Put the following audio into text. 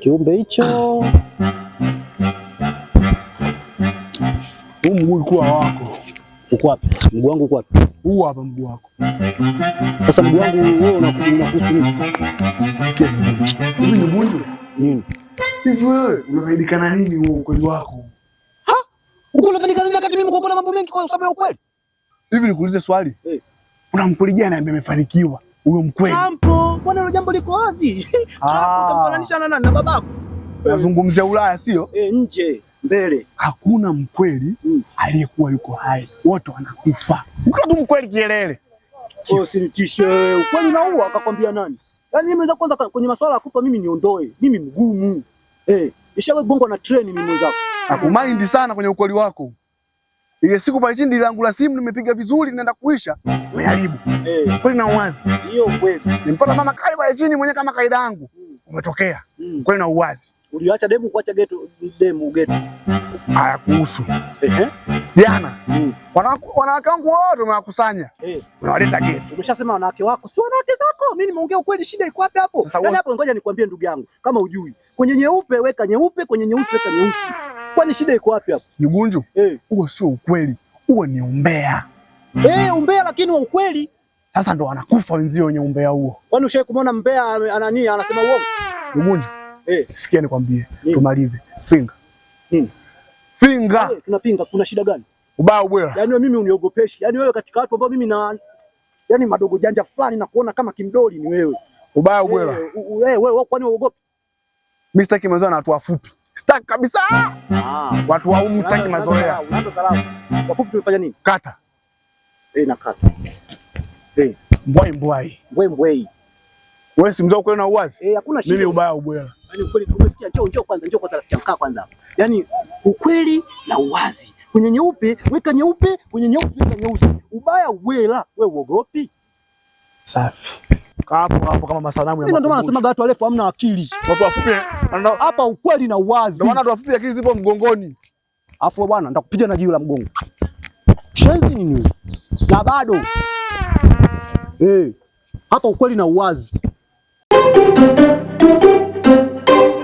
Kiumbe hicho mguu ulikuwa wako. uko wapi? Mguu wangu uko wapi? Huu hapa mguu wako. Sasa mguu wangu wewe unakuhusu nini? Sikia hivi ni bunju nini? Hivi wewe unafaidika na nini huo ukweli wako? Ha? Uko unafaidika nini wakati mimi niko na mambo mengi kwa sababu ya ukweli? Hivi nikuulize swali. Kuna mkweli gani ambaye amefanikiwa? Huyo mkweli. Jambo, bwana hilo jambo liko wazi. Jambo kamfananisha na nani? Na babako. Nazungumzia Ulaya sio? Nje, mbele. Hakuna mkweli aliyekuwa yuko hai. Wote wanakufa. Ukiwa tu mkweli kielele. Usinitishe. Ukweli unaua akakwambia nani? Yaani mimi naweza kwanza kwenye masuala ya kufa mimi niondoe. Mimi mgumu. Nishawe gongo na treni mimi mwenzako. Nakumind sana kwenye ukweli wako. Ile siku pale chini langu la simu nimepiga vizuri naenda kuisha. Umeharibu. Kweli na uwazi. Hiyo kweli. Nimpata mama kali pale chini mwenye kama kaida yangu. Umetokea. Kweli na uwazi. Uliacha demu kuacha demu geto. Haya kuhusu. Jana. Wanawake wangu wote umewakusanya. Unawaleta geto. Umeshasema wanawake wako, si wanawake zako. Mimi nimeongea ukweli, shida iko wapi hapo? Yaani hapo ngoja nikwambie ndugu yangu, kama hujui. Kwenye nyeupe weka nyeupe, kwenye nyeusi weka nyeusi. Kwani shida iko wapi hapo? Nyugunju. Huo sio ukweli. Huo ni umbea. Umbea lakini wa ukweli. Sasa ndo wanakufa wenzio wenye umbea huo. Kwani ushawahi kumuona mbea anani anasema uongo? Nyugunju. Sikia nikwambie, tumalize. Finga. Finga. Tunapinga, kuna shida gani? Ubaya ubwela. Yaani mimi uniogopeshi. Yaani wewe katika watu ambao mimi na yaani madogo janja fulani na kuona kama kimdoli ni wewe. Ubaya ubwela. Wewe kwani uogopi? Mimi sitaki mazoea na watu wafupi. Sitaki kabisa. Watu wa umu sitaki mazoea. Unaanza dharau. Wafupi tumefanya nini? Kata. Na kata. Mbwai mbwai. Mbwai. Wewe si mzao kweli na uwazi? Hakuna shida. Mimi ubaya ubwela. Yaani ukweli umesikia, njoo kwanza rafiki yangu kwanza. Yaani ukweli na uwazi. Kwenye nyeupe weka nyeupe, kwenye nyeupe weka nyeusi. Ubaya ubwela, wewe uogopi? Safi. Hapo kama masanamu ya. Ndio maana nasema watu warefu hamna akili. Watu wafupi hapa ukweli na uwazi. Ndio maana watu wafupi akili zipo mgongoni. Afu bwana nitakupiga na jiwe la mgongo. Shenzi nini? Na bado. Hapa ukweli na uwazi.